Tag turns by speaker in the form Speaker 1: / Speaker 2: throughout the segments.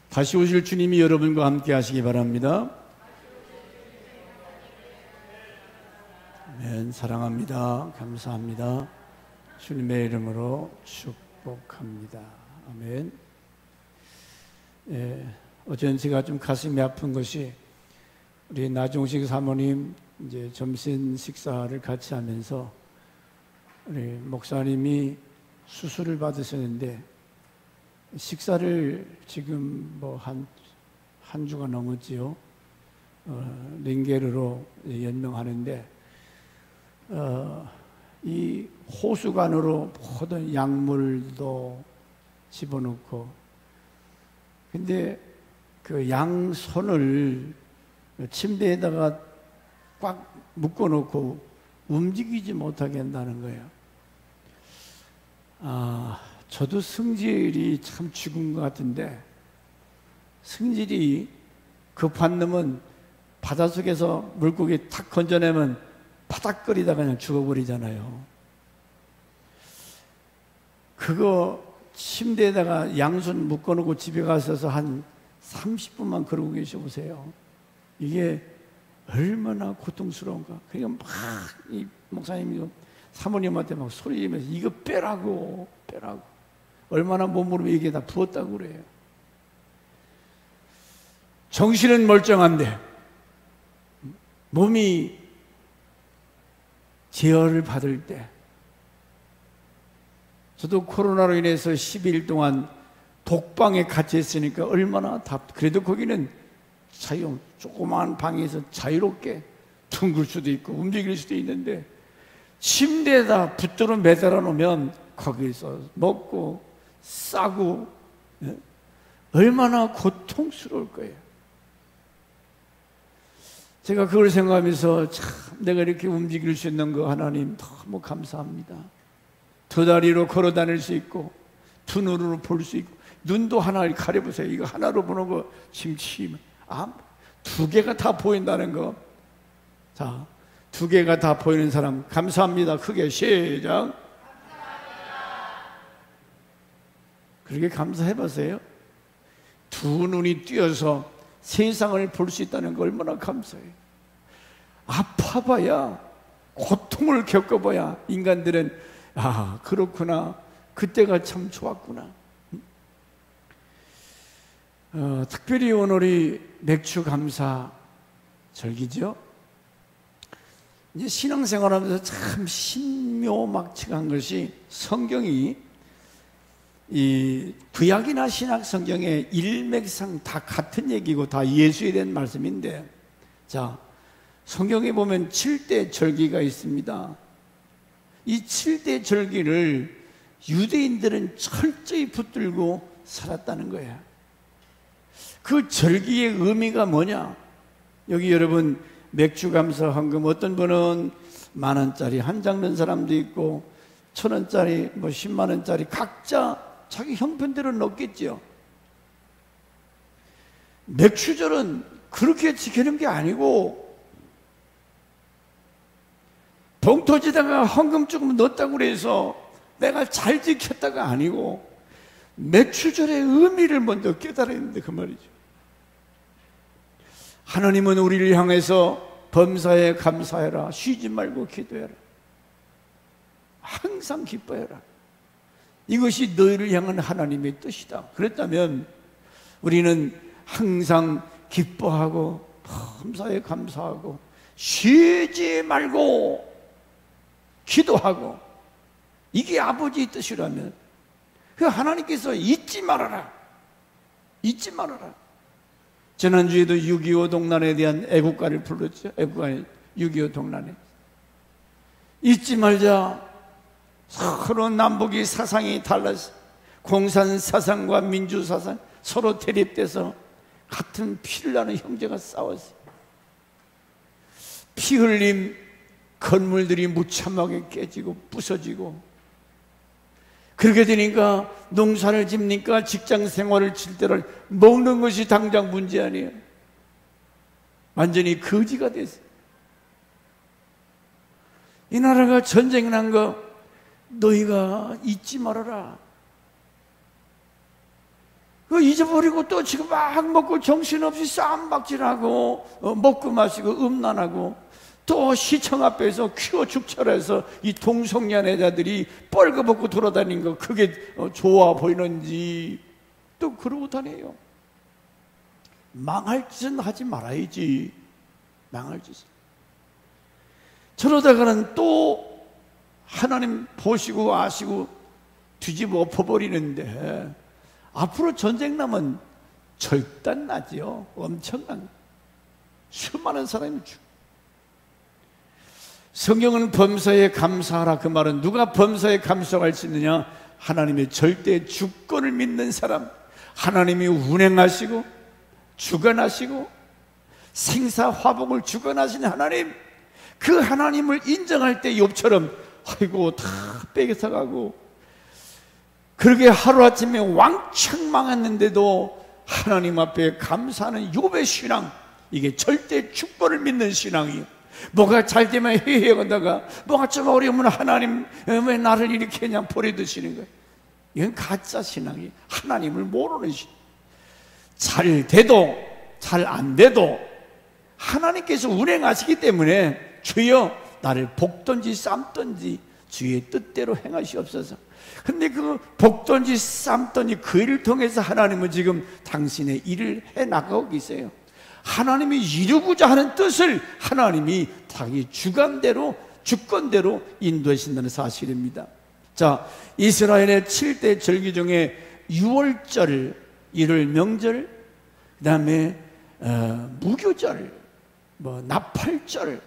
Speaker 1: 다시 오실 주님이 여러분과 함께 하시기 바랍니다. 아멘. 사랑합니다. 감사합니다. 주님의 이름으로 축복합니다. 아멘. 어제는 제가 좀 가슴이 아픈 것이 우리 나종식 사모님 이제 점심 식사를 같이 하면서 우리 목사님이 수술을 받으셨는데 식사를 지금 뭐 한 주가 넘었지요. 링게르로 연명하는데 이 호수관으로 모든 약물도 집어넣고, 근데 그 양손을 침대에다가 꽉 묶어놓고 움직이지 못하게 한다는 거예요. 저도 승질이 참 죽은 것 같은데, 승질이 급한 놈은 바닷속에서 물고기 탁 건져내면 바닥거리다가 그냥 죽어버리잖아요. 그거 침대에다가 양손 묶어놓고 집에 가셔서 한 30분만 그러고 계셔보세요. 이게 얼마나 고통스러운가. 그러니까 막 이 목사님이 사모님한테 막 소리지면서 이거 빼라고. 얼마나 몸으로 이게 다 부었다고 그래요. 정신은 멀쩡한데 몸이 제어를 받을 때, 저도 코로나로 인해서 12일 동안 독방에 갇혀 있으니까 얼마나 그래도 거기는 조그마한 방에서 자유롭게 둥글 수도 있고 움직일 수도 있는데, 침대에다 붙들어 매달아 놓으면 거기서 먹고 싸고, 얼마나 고통스러울 거예요. 제가 그걸 생각하면서 참 내가 이렇게 움직일 수 있는 거 하나님 너무 감사합니다. 두 다리로 걸어 다닐 수 있고 두 눈으로 볼 수 있고, 눈도 하나를 가려보세요. 이거 하나로 보는 거 침침, 두 개가 다 보인다는 거. 자, 두 개가 다 보이는 사람 감사합니다. 크게 시작. 그렇게 감사해보세요. 두 눈이 띄어서 세상을 볼 수 있다는 거 얼마나 감사해요. 아파봐야, 고통을 겪어봐야 인간들은 그렇구나, 그때가 참 좋았구나. 특별히 오늘이 맥주 감사 절기죠. 이제 신앙생활하면서 참 신묘막측한 것이, 성경이 이 구약이나 신약 성경에 일맥상 다 같은 얘기고 다 예수에 대한 말씀인데, 자, 성경에 보면 7대 절기가 있습니다. 이 7대 절기를 유대인들은 철저히 붙들고 살았다는 거예요. 그 절기의 의미가 뭐냐? 여기 여러분 맥주 감사 헌금, 어떤 분은 10,000원짜리 한 장 넣은 사람도 있고 1,000원짜리 뭐 100,000원짜리 각자 자기 형편대로 넣겠죠. 맥주절은 그렇게 지키는 게 아니고, 봉투지다가 헌금 조금 넣었다고 그래서 내가 잘 지켰다가 아니고, 맥주절의 의미를 먼저 깨달아야 되는데 그 말이죠. 하나님은 우리를 향해서 범사에 감사해라, 쉬지 말고 기도해라, 항상 기뻐해라, 이것이 너희를 향한 하나님의 뜻이다. 그랬다면 우리는 항상 기뻐하고 범사에 감사하고 쉬지 말고 기도하고, 이게 아버지의 뜻이라면 그 하나님께서 잊지 말아라. 지난주에도 6.25 동란에 대한 애국가를 불렀죠. 애국가 6.25 동란에 잊지 말자. 서로 남북이 사상이 달라서, 공산 사상과 민주 사상 서로 대립돼서 같은 피를 나는 형제가 싸웠어요. 피 흘림 건물들이 무참하게 깨지고 부서지고, 그렇게 되니까 농사를 짓니까 직장 생활을 칠 때를 먹는 것이 당장 문제 아니에요. 완전히 거지가 됐어요. 이 나라가 전쟁 난 거 너희가 잊지 말아라. 그 잊어버리고 또 지금 막 먹고 정신없이 쌈박질하고 먹고 마시고 음란하고 또 시청 앞에서 퀴어 축철해서 이 동성연 애자들이 뻘거벗고 돌아다니는 거 그게 좋아 보이는지 또 그러고 다녀요. 망할 짓은 하지 말아야지. 망할 짓은. 저러다가는 또 하나님 보시고 아시고 뒤집어 엎어버리는데 앞으로 전쟁 나면 절단 나지요. 엄청난 수많은 사람이 죽어. 성경은 범사에 감사하라 그 말은 누가 범사에 감사할 수 있느냐? 하나님의 절대 주권을 믿는 사람, 하나님이 운행하시고 주관하시고 생사화복을 주관하시는 하나님, 그 하나님을 인정할 때 욥처럼 아이고 다 뺏겨가고 그렇게 하루아침에 왕창 망했는데도 하나님 앞에 감사하는 욥의 신앙, 이게 절대 주권을 믿는 신앙이에요. 뭐가 잘 되면 헤헤거다가 뭐가 좀 어려우면 하나님 왜 나를 이렇게 그냥 버려두시는 거예요. 이건 가짜 신앙이 하나님을 모르는 신앙. 잘 돼도 잘 안 돼도 하나님께서 운행하시기 때문에 주여 나를 볶든지 삶든지 주의 뜻대로 행하시옵소서. 근데 그 볶든지 삶든지 그 일을 통해서 하나님은 지금 당신의 일을 해나가고 계세요. 하나님이 이루고자 하는 뜻을 하나님이 자기 주관대로 주권대로 인도하신다는 사실입니다. 자, 이스라엘의 7대 절기 중에 6월절, 1월 명절, 그 다음에 무교절, 나팔절,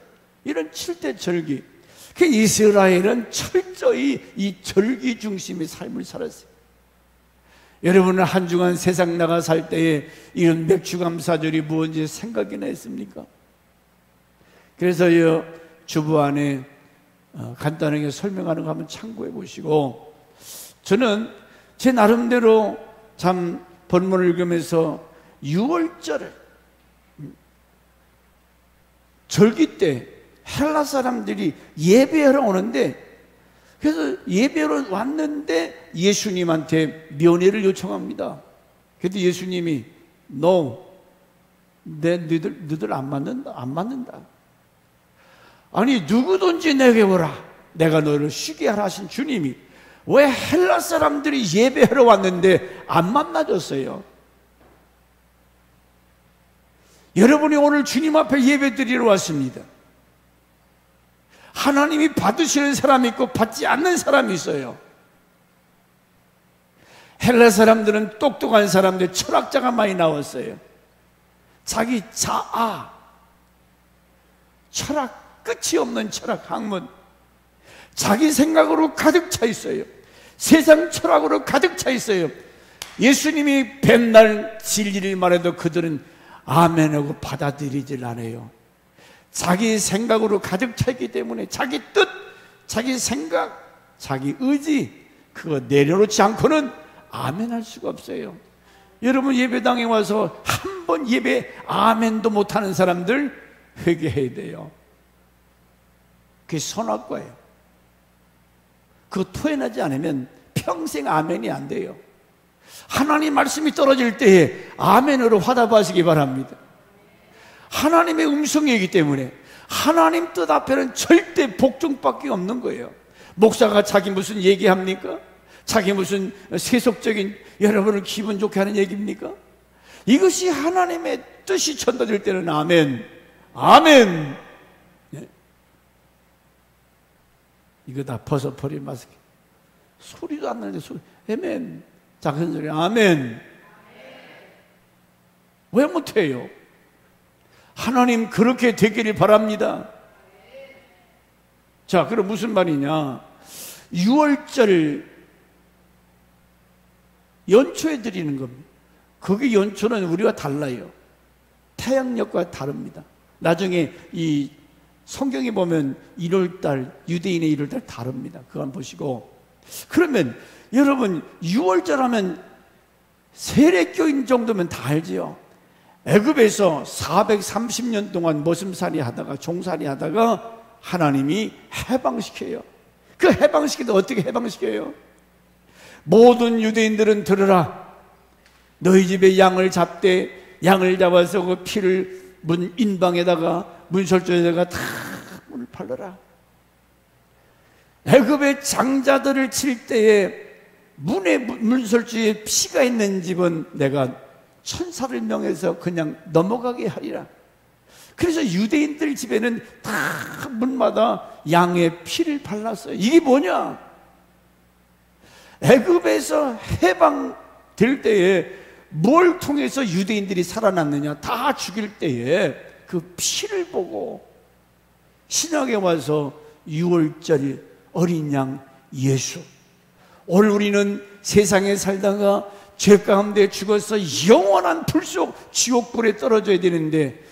Speaker 1: 이런 7대 절기. 그 이스라엘은 철저히 이 절기 중심의 삶을 살았어요. 여러분은 한 주간 세상 나가 살 때에 이런 맥주감사절이 무엇인지 생각이나 했습니까? 그래서 이 주보 안에 간단하게 설명하는 거 한번 참고해 보시고, 저는 제 나름대로 참 본문을 읽으면서 6월절을 절기 때 헬라 사람들이 예배하러 오는데, 그래서 예배로 왔는데 예수님한테 면회를 요청합니다. 그래도 예수님이 No, 너희들 안 맞는다. 아니 누구든지 내게 오라, 내가 너를 쉬게 하라 하신 주님이 왜 헬라 사람들이 예배하러 왔는데 안 만나줬어요? 여러분이 오늘 주님 앞에 예배 드리러 왔습니다. 하나님이 받으시는 사람이 있고 받지 않는 사람이 있어요. 헬라 사람들은 똑똑한 사람들, 철학자가 많이 나왔어요. 자기 자아, 철학, 끝이 없는 철학 학문, 자기 생각으로 가득 차 있어요. 세상 철학으로 가득 차 있어요. 예수님이 뱀날 진리를 말해도 그들은 아멘하고 받아들이질 않아요. 자기 생각으로 가득 차 있기 때문에 자기 뜻, 자기 생각, 자기 의지 그거 내려놓지 않고는 아멘할 수가 없어요. 여러분 예배당에 와서 한 번 예배 아멘도 못하는 사람들 회개해야 돼요. 그게 선악과예요. 그거 토해내지 않으면 평생 아멘이 안 돼요. 하나님 말씀이 떨어질 때에 아멘으로 화답하시기 바랍니다. 하나님의 음성이기 때문에 하나님 뜻 앞에는 절대 복종밖에 없는 거예요. 목사가 자기 무슨 얘기합니까? 자기 무슨 세속적인 여러분을 기분 좋게 하는 얘기입니까? 이것이 하나님의 뜻이 전달될 때는 아멘, 아멘. 네. 이거 다 벗어버린 마스크. 소리도 안 나는데 소리, 아멘. 작은 소리, 아멘. 왜 못해요? 하나님 그렇게 되기를 바랍니다. 자, 그럼 무슨 말이냐? 6월절 연초에 드리는 겁니다. 그게 연초는 우리와 달라요. 태양력과 다릅니다. 나중에 이 성경에 보면 1월달, 유대인의 1월달 다릅니다. 그거 한번 보시고. 그러면 여러분 6월절 하면 세례교인 정도면 다 알지요. 애굽에서 430년 동안 머슴살이 하다가 종살이 하다가 하나님이 해방시켜요. 그 해방시킬 때 어떻게 해방시켜요? 모든 유대인들은 들으라. 너희 집에 양을 잡되 양을 잡아서 그 피를 문 인방에다가 문설주에다가 다 문을 팔러라. 애굽의 장자들을 칠 때에 문에 문설주에 피가 있는 집은 내가 천사를 명해서 그냥 넘어가게 하리라. 그래서 유대인들 집에는 다 문마다 양의 피를 발랐어요. 이게 뭐냐? 애굽에서 해방될 때에 뭘 통해서 유대인들이 살아났느냐? 다 죽일 때에 그 피를 보고 신약에 와서 6월절 어린 양 예수, 오늘 우리는 세상에 살다가 죄 가운데 죽어서 영원한 불 속 지옥불에 떨어져야 되는데,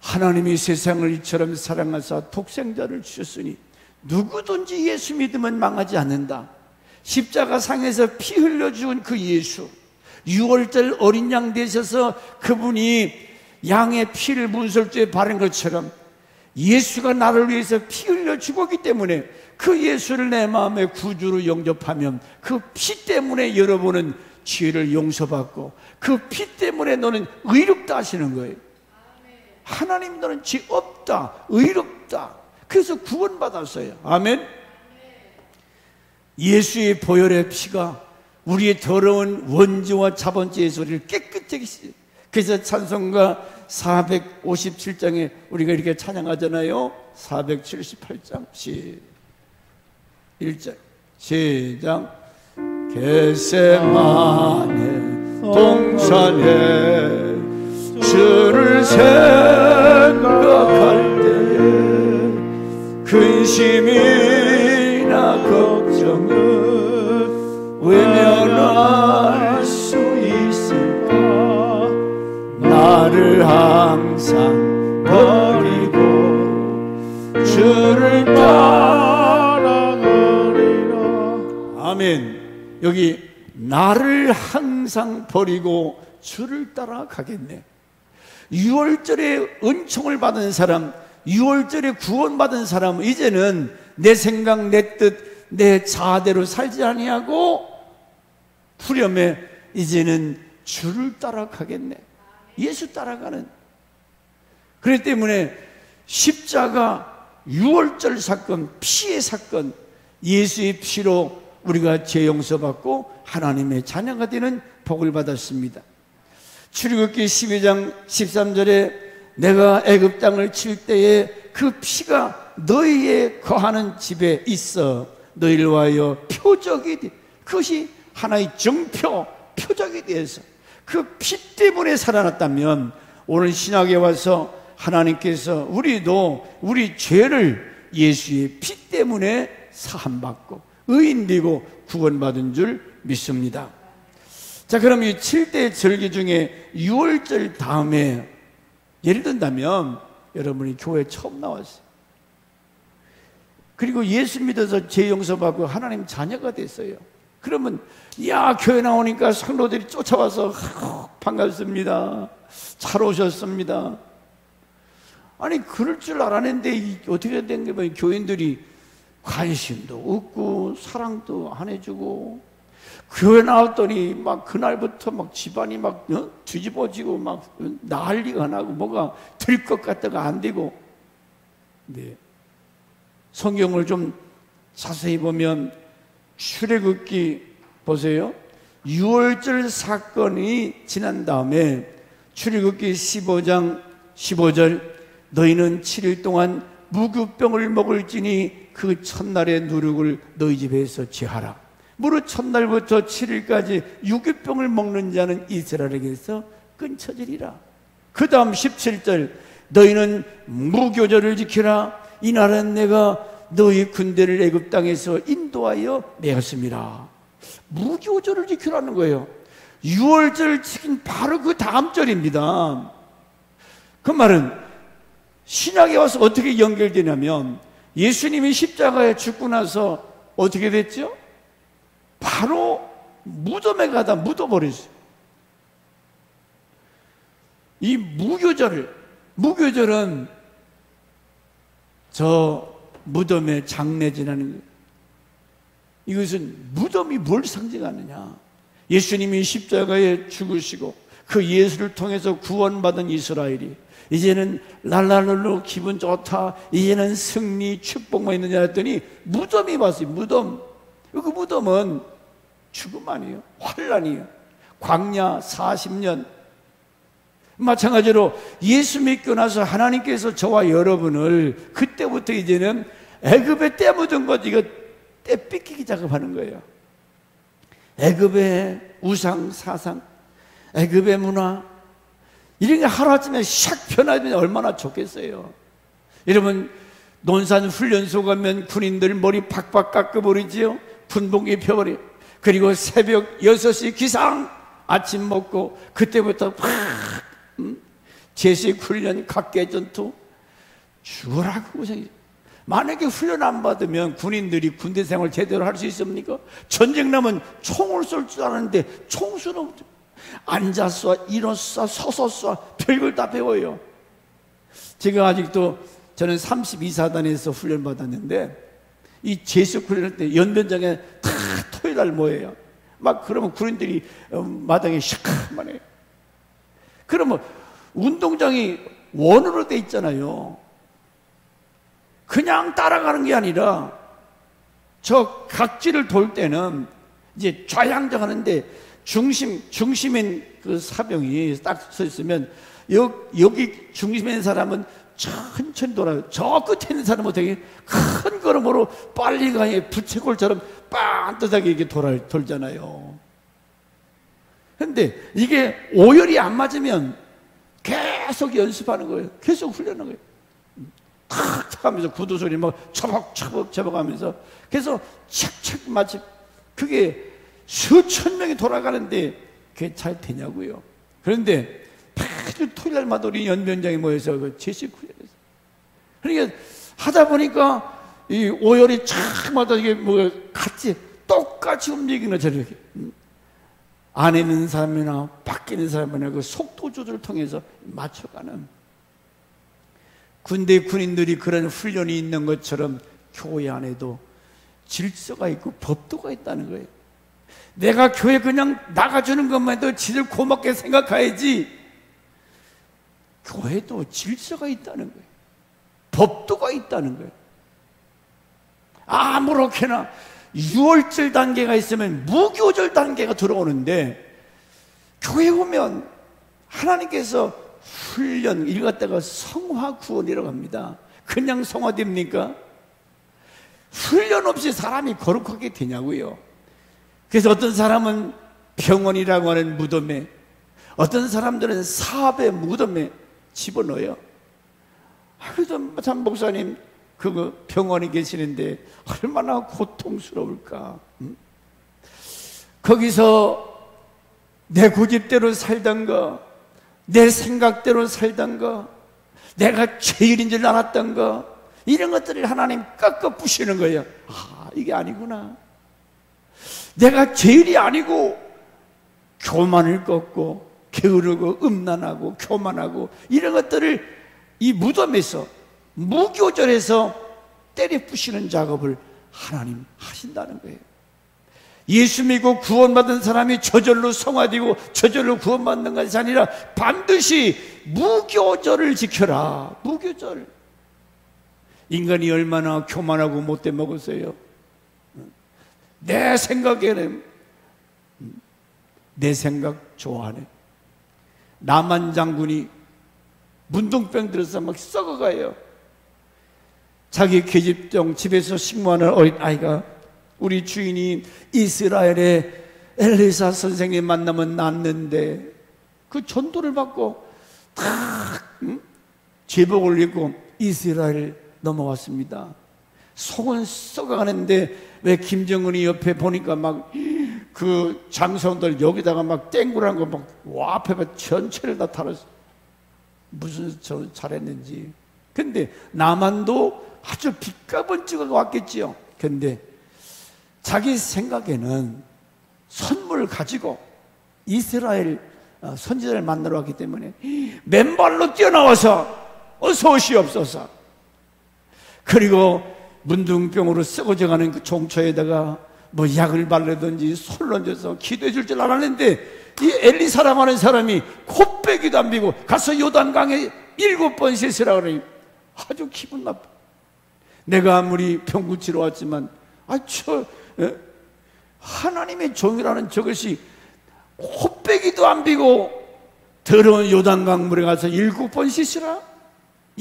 Speaker 1: 하나님이 세상을 이처럼 사랑하사 독생자를 주셨으니 누구든지 예수 믿으면 망하지 않는다. 십자가 상에서 피 흘려 죽은 그 예수, 6월절 어린 양 되셔서 그분이 양의 피를 문설주에 바른 것처럼 예수가 나를 위해서 피 흘려 죽었기 때문에 그 예수를 내 마음의 구주로 영접하면 그 피 때문에 여러분은 죄를 용서받고 그 피 때문에 너는 의롭다 하시는 거예요. 하나님, 너는 죄 없다, 의롭다. 그래서 구원받았어요. 아멘. 예수의 보혈의 피가 우리의 더러운 원죄와 자본죄에서 우리를 깨끗하게 씻어요. 그래서 찬송가 457장에 우리가 이렇게 찬양하잖아요. 478장 1절 시작. 겟세마네 동산에 주를 생각할 때에 근심이나 걱정은 외면할 수 있을까? 나를 항상 버리고 주를 따라가리라. 아멘. 여기 나를 항상 버리고 주를 따라가겠네. 6월절에 은총을 받은 사람, 6월절에 구원받은 사람은 이제는 내 생각, 내 뜻, 내 자아대로 살지 아니하고 후렴에 이제는 주를 따라가겠네. 예수 따라가는. 그렇기 때문에 십자가 6월절 사건, 피의 사건, 예수의 피로 우리가 죄 용서받고 하나님의 자녀가 되는 복을 받았습니다. 출애굽기 12장 13절에 내가 애굽 땅을 칠 때에 그 피가 너희의 거하는 집에 있어 너희를 위하여 표적이 돼. 그것이 하나의 정표, 표적이 돼서 그 피 때문에 살아났다면 오늘 신약에 와서 하나님께서 우리도 우리 죄를 예수의 피 때문에 사함받고 의인되고 구원받은 줄 믿습니다. 자, 그럼 이 7대 절기 중에 6월절 다음에 예를 든다면 여러분이 교회 처음 나왔어요. 그리고 예수 믿어서 죄 용서받고 하나님 자녀가 됐어요. 그러면 야, 교회 나오니까 성도들이 쫓아와서 반갑습니다, 잘 오셨습니다. 아니 그럴 줄 알았는데 어떻게 된 게 뭐 교인들이 관심도 없고 사랑도 안 해주고, 교회 나왔더니 막 그날부터 막 집안이 막 뒤집어지고 막 난리가 나고 뭐가 될 것 같다가 안 되고. 네. 성경을 좀 자세히 보면 출애굽기 보세요. 6월절 사건이 지난 다음에 출애굽기 15장 15절 너희는 7일 동안 무교병을 먹을지니 그 첫날의 누룩을 너희 집에서 제하라. 무릇 첫날부터 7일까지 유교병을 먹는 자는 이스라엘에게서 끊쳐지리라. 그 다음 17절 너희는 무교절을 지키라. 이날은 내가 너희 군대를 애굽 땅에서 인도하여 내었습니다. 무교절을 지키라는 거예요. 6월절 지킨 바로 그 다음 절입니다. 그 말은 신약에 와서 어떻게 연결되냐면 예수님이 십자가에 죽고 나서 어떻게 됐죠? 바로 무덤에 가다 묻어버렸어요. 이 무교절은 저 무덤에 장례 지나는 거예요. 이것은 무덤이 뭘 상징하느냐? 예수님이 십자가에 죽으시고 그 예수를 통해서 구원받은 이스라엘이 이제는 랄랄랄로 기분 좋다, 이제는 승리 축복만 있느냐 했더니 무덤이 왔어요. 무덤. 그 무덤은 죽음 아니에요, 환란이에요. 광야 40년. 마찬가지로 예수 믿고 나서 하나님께서 저와 여러분을 그때부터 이제는 애굽에 때 묻은 것, 이거 때 뺏기기 작업하는 거예요. 애굽의 우상 사상, 애굽의 문화, 이런 게 하루아침에 샥 변하면 얼마나 좋겠어요. 여러분, 논산 훈련소 가면 군인들 머리 팍팍 깎아버리지요. 분봉기 펴버려. 그리고 새벽 6시 기상, 아침 먹고 그때부터 팍 제식 훈련, 각계전투, 죽으라고 고생이죠. 만약에 훈련 안 받으면 군인들이 군대 생활 제대로 할 수 있습니까? 전쟁 나면 총을 쏠 줄 아는데 총수는 없죠. 앉아 쏴, 일어 쏴, 서서 쏴, 별걸 다 배워요. 제가 아직도, 저는 32사단에서 훈련 받았는데 이 제식 훈련할 때 연변장에 다 토요일날 모여요. 막 그러면 군인들이 마당에 샥만 해요. 그러면 운동장이 원으로 돼 있잖아요. 그냥 따라가는 게 아니라 저 각지를 돌 때는 이제 좌양정 하는데 중심인 그 사병이 딱 서 있으면 여기 중심에 있는 사람은 천천히 돌아요. 저 끝에 있는 사람은 되게 큰 걸음으로 빨리 가야 부채꼴처럼 반듯하게 이렇게 돌잖아요. 그런데 이게 오열이 안 맞으면 계속 연습하는 거예요. 계속 훈련하는 거예요. 탁탁 하면서 구두 소리 막 처벅처벅 하면서 계속 착착 마치 그게 수천 명이 돌아가는데 그게 잘 되냐고요. 그런데 매주 토요일마다 우리 연변장에 모여서 그 제식 훈련했어요. 그러니까 하다 보니까 이 오열이 착마다 이게 뭐 같이 똑같이 움직이는 저렇게 안에 있는 사람이나 밖에 있는 사람이나 그 속도 조절을 통해서 맞춰가는, 군대 군인들이 그런 훈련이 있는 것처럼 교회 안에도 질서가 있고 법도가 있다는 거예요. 내가 교회 그냥 나가주는 것만 해도 지들 고맙게 생각해야지, 교회도 질서가 있다는 거예요. 법도가 있다는 거예요. 아무렇게나 6월절 단계가 있으면 무교절 단계가 들어오는데, 교회 오면 하나님께서 훈련, 이걸 갖다가 성화 구원이라고 합니다. 그냥 성화됩니까? 훈련 없이 사람이 거룩하게 되냐고요. 그래서 어떤 사람은 병원이라고 하는 무덤에, 어떤 사람들은 사업의 무덤에 집어넣어요. 그래서 참 목사님 그 병원에 계시는데 얼마나 고통스러울까. 거기서 내 고집대로 살던가, 내 생각대로 살던가, 내가 제일인 줄 알았던가, 이런 것들을 하나님 꺾어 부시는 거예요. 아, 이게 아니구나. 내가 제일이 아니고 교만을 꺾고 게으르고 음란하고 교만하고 이런 것들을 이 무덤에서, 무교절에서 때려 부시는 작업을 하나님 하신다는 거예요. 예수 믿고 구원받은 사람이 저절로 성화되고 저절로 구원받는 것이 아니라 반드시 무교절을 지켜라. 무교절. 인간이 얼마나 교만하고 못돼 먹었어요. 내 생각에는, 내 생각 좋아하네. 나만 장군이 문둥병 들어서 막 썩어가요. 자기 계집종 집에서 식모하는 어린 아이가 우리 주인이 이스라엘의 엘리사 선생님 만나면 낫는데, 그 전도를 받고 탁 제복을 입고 이스라엘 넘어왔습니다. 속은 썩어가는데 왜 김정은이 옆에 보니까 막 그 장성들 여기다가 막 땡구란 거 막 와 앞에 전체를 다 탈았어. 무슨 저 잘했는지. 근데 남한도 아주 빛가번쩍하게 왔겠지요. 근데 자기 생각에는 선물을 가지고 이스라엘 선지자를 만나러 왔기 때문에 맨발로 뛰어나와서 어서 오시옵소서. 그리고 문둥병으로 썩어져가는 그 종초에다가 뭐 약을 바르든지 손 얹어서 기도해 줄 줄 알았는데 이 엘리사라고 하는 사람이 코빼기도 안 비고 가서 요단강에 7번 씻으라 그러니 아주 기분 나빠. 내가 아무리 병 고치러 왔지만 하나님의 종이라는 저것이 코빼기도 안 비고 더러운 요단강 물에 가서 7번 씻으라?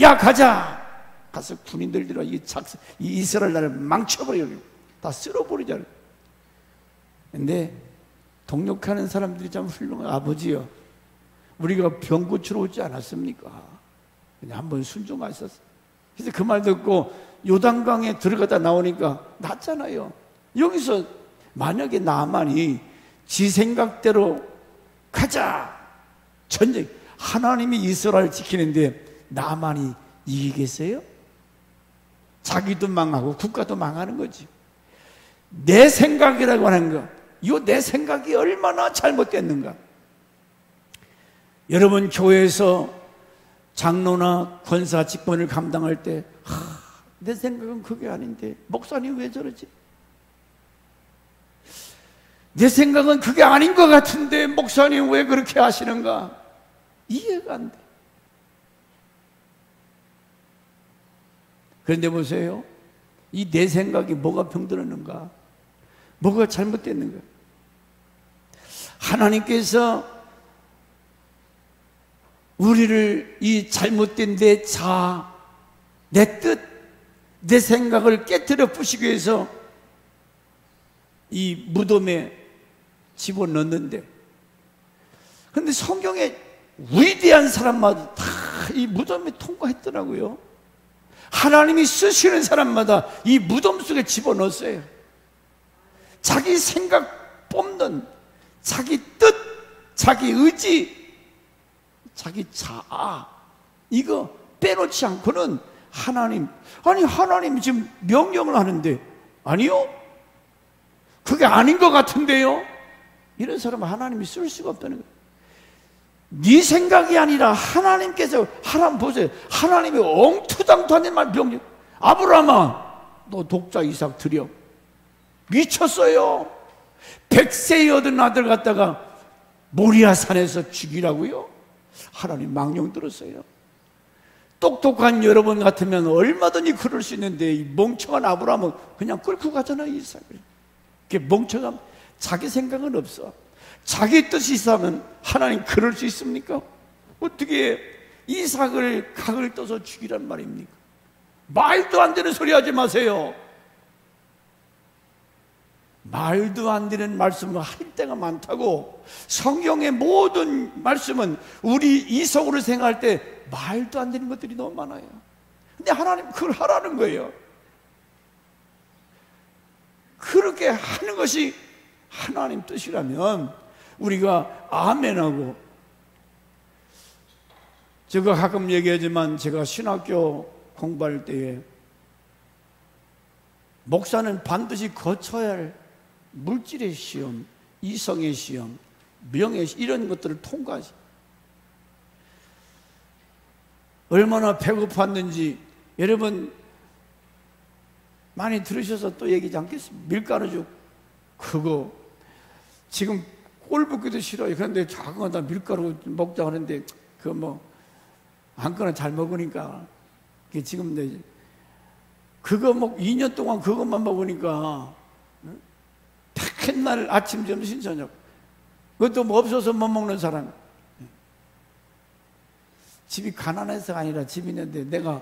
Speaker 1: 야 가자! 가서 군인들이라 이 이스라엘 나라를 망쳐버리고 다 쓸어버리자. 근데 동력하는 사람들이 참 훌륭한. 아버지요, 우리가 병 고치러 오지 않았습니까? 그냥 한번 순종하셨어. 그래서 그 말 듣고 요단강에 들어가다 나오니까 낫잖아요. 여기서 만약에 나만이 지 생각대로 가자, 전쟁, 하나님이 이스라엘 지키는데 나만이 이기겠어요? 자기도 망하고 국가도 망하는 거지. 내 생각이라고 하는 거, 이 내 생각이 얼마나 잘못됐는가. 여러분 교회에서 장로나 권사 직분을 감당할 때 내 생각은 그게 아닌데 목사님 왜 저러지? 내 생각은 그게 아닌 것 같은데 목사님 왜 그렇게 하시는가? 이해가 안 돼. 그런데 보세요, 이 내 생각이 뭐가 병들었는가? 뭐가 잘못됐는가? 하나님께서 우리를 이 잘못된 내 자아, 내 뜻, 내 생각을 깨뜨려 부시기 위해서 이 무덤에 집어넣는데, 그런데 성경에 위대한 사람마다 다 이 무덤에 통과했더라고요. 하나님이 쓰시는 사람마다 이 무덤 속에 집어넣었어요. 자기 생각 뽑는, 자기 뜻, 자기 의지, 자기 자아, 이거 빼놓지 않고는 하나님, 아니 하나님 지금 명령을 하는데 아니요? 그게 아닌 것 같은데요? 이런 사람은 하나님이 쓸 수가 없다는 거예요. 네 생각이 아니라 하나님께서, 하나님 보세요, 하나님이 엉투당투하는 말 명령. 아브라함아, 너 독자 이삭 드려. 미쳤어요. 100세에 얻은 아들 갖다가 모리아 산에서 죽이라고요? 하나님 망령 들었어요. 똑똑한 여러분 같으면 얼마든지 그럴 수 있는데 이 멍청한 아브라함은 그냥 끌고 가잖아요, 이삭을. 그게 멍청함. 자기 생각은 없어. 자기 뜻이 있으면 하나님 그럴 수 있습니까? 어떻게 이삭을 각을 떠서 죽이란 말입니까? 말도 안 되는 소리 하지 마세요. 말도 안 되는 말씀을 할 때가 많다고. 성경의 모든 말씀은 우리 이성으로 생각할 때 말도 안 되는 것들이 너무 많아요. 근데 하나님 그걸 하라는 거예요. 그렇게 하는 것이 하나님 뜻이라면 우리가 아멘하고. 제가 가끔 얘기하지만 제가 신학교 공부할 때에 목사는 반드시 거쳐야 할 물질의 시험, 이성의 시험, 명예 시험, 이런 것들을 통과하지. 얼마나 배고팠는지 여러분 많이 들으셔서 또 얘기하지 않겠습니까? 밀가루죽 그거 지금 꼴 붓기도 싫어요. 그런데 작은 다 밀가루 먹자 하는데 그거 뭐 안거나 잘 먹으니까 그게 지금 그거 2년 동안 그것만 먹으니까 맨날 아침 점심 저녁 그것도 뭐 없어서 못 먹는 사람. 집이 가난해서가 아니라 집이 있는데 내가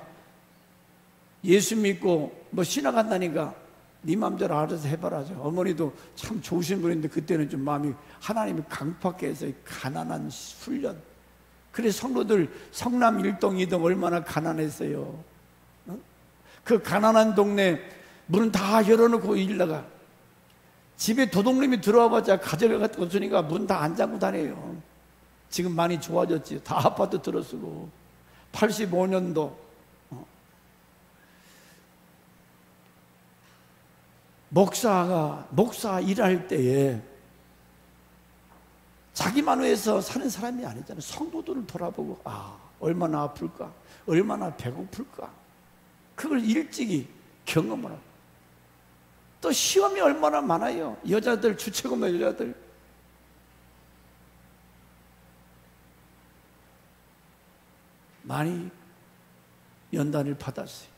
Speaker 1: 예수 믿고 뭐 신학 간다니까 네 맘대로 알아서 해봐라. 어머니도 참 좋으신 분인데 그때는 좀 마음이, 하나님이 강팍해 해서 가난한 훈련. 그래 성도들 성남 1동 2동 얼마나 가난했어요. 그 가난한 동네 문은 다 열어놓고 일나가. 집에 도둑놈이 들어와봤자 가져가고 없으니까 문 다 안 잠고 다녀요. 지금 많이 좋아졌지. 다 아파트 들어쓰고. 85년도 목사 일할 때에 자기만 위해서 사는 사람이 아니잖아요. 성도들을 돌아보고 얼마나 아플까, 얼마나 배고플까, 그걸 일찍이 경험을 하고. 또 시험이 얼마나 많아요. 여자들, 주체구매 여자들. 많이 연단을 받았어요.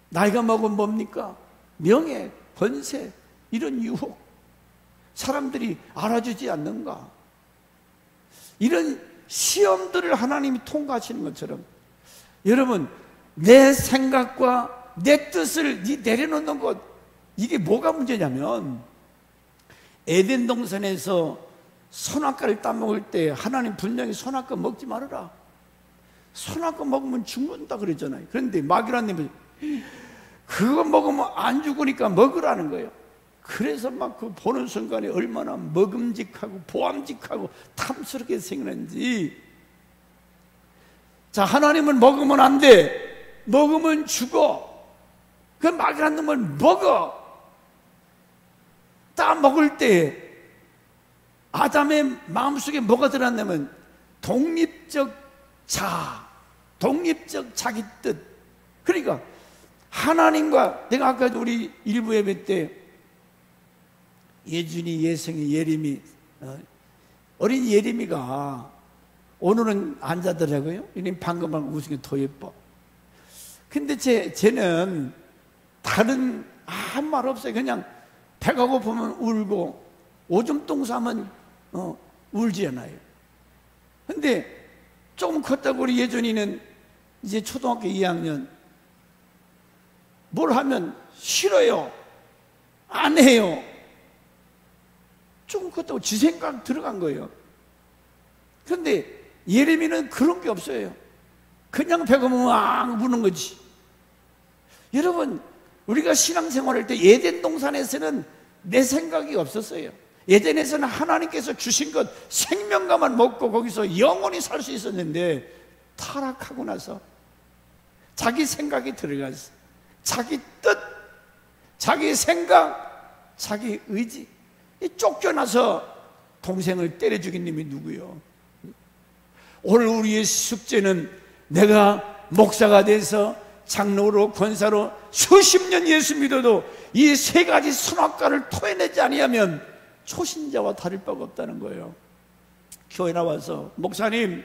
Speaker 1: 나이가 먹으면 뭡니까? 명예, 권세, 이런 유혹. 사람들이 알아주지 않는가? 이런 시험들을 하나님이 통과하시는 것처럼, 여러분, 내 생각과 내 뜻을 내려놓는 것, 이게 뭐가 문제냐면, 에덴 동산에서 선악과를 따먹을 때 하나님 분명히 선악과 먹지 말아라, 선악과 먹으면 죽는다 그랬잖아요. 그런데 마귀라님은 그거 먹으면 안 죽으니까 먹으라는 거예요. 그래서 막 그 보는 순간에 얼마나 먹음직하고 보암직하고 탐스럽게 생겼는지. 자, 하나님은 먹으면 안 돼, 먹으면 죽어. 그 마귀라는 놈을 먹어. 딱 먹을 때 아담의 마음속에 뭐가 들어왔냐면 독립적 자아, 독립적 자기 뜻. 그러니까 하나님과, 내가 아까 우리 일부 예배 때 예준이, 예성이, 예림이, 어린 예림이가 오늘은 안 자더라고요. 방금 웃은 게 더 예뻐. 근데 쟤는 다른 아무 말 없어요. 그냥 배가 고프면 울고 오줌 똥 싸면 울지 않아요. 근데 조금 컸다고 우리 예준이는 이제 초등학교 2학년, 뭘 하면 싫어요, 안 해요. 조금 컸다고 지 생각 들어간 거예요. 그런데 예레미는 그런 게 없어요. 그냥 배가 막 우는 거지. 여러분, 우리가 신앙생활할 때 에덴 동산에서는 내 생각이 없었어요. 에덴에서는 하나님께서 주신 것 생명과만 먹고 거기서 영원히 살 수 있었는데, 타락하고 나서 자기 생각이 들어갔어. 자기 뜻, 자기 생각, 자기 의지. 쫓겨나서 동생을 때려 죽인 놈이 누구요? 오늘 우리의 숙제는, 내가 목사가 돼서 장로로 권사로 수십 년 예수 믿어도 이 세 가지 선악과를 토해내지 아니하면 초신자와 다를 바가 없다는 거예요. 교회 나와서 목사님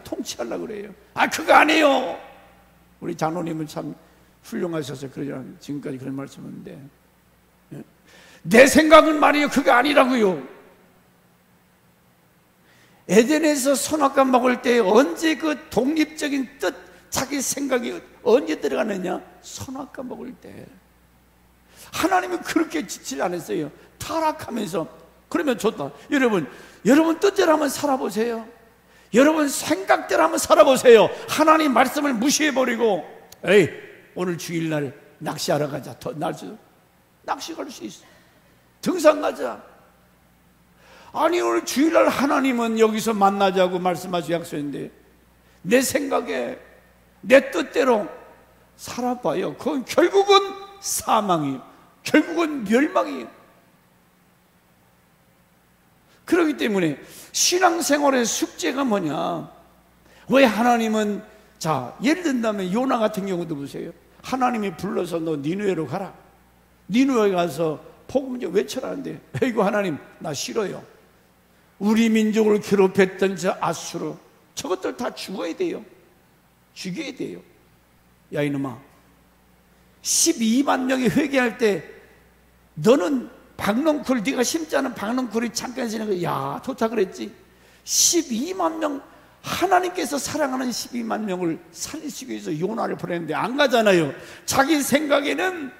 Speaker 1: 통치하려고 그래요. 아, 그거 아니에요. 우리 장로님은 참 훌륭하셔서 그러잖아요. 지금까지 그런 말씀인데, 내 생각은 말이에요, 그거 아니라고요. 에덴에서 선악과 먹을 때 언제 그 독립적인 뜻, 자기 생각이 언제 들어가느냐? 선악과 먹을 때. 하나님은 그렇게 지치지 않았어요. 타락하면서. 그러면 좋다. 여러분 뜻대로 한번 살아보세요. 여러분 생각대로 한번 살아보세요. 하나님 말씀을 무시해버리고, 에이, 오늘 주일날 낚시하러 가자. 낚시 갈 수 있어. 등산 가자. 아니, 오늘 주일날 하나님은 여기서 만나자고 말씀하시고 약속했는데 내 생각에 내 뜻대로 살아봐요. 그건 결국은 사망이에요. 결국은 멸망이에요. 그렇기 때문에 신앙생활의 숙제가 뭐냐? 왜 하나님은, 자, 예를 든다면 요나 같은 경우도 보세요. 하나님이 불러서 너 니느웨로 가라. 니느웨 가서 복음 좀 외쳐라는데, 이거 하나님 나 싫어요. 우리 민족을 괴롭혔던 저 아수르, 저것들 다 죽어야 돼요. 죽여야 돼요. 야, 이놈아, 12만 명이 회개할 때 너는 박농쿨, 네가 심지 않은 박농쿨이 잠깐 지는 거, 야, 좋다 그랬지. 12만 명, 하나님께서 사랑하는 12만 명을 살리시기 위해서 요나를 보냈는데 안 가잖아요. 자기 생각은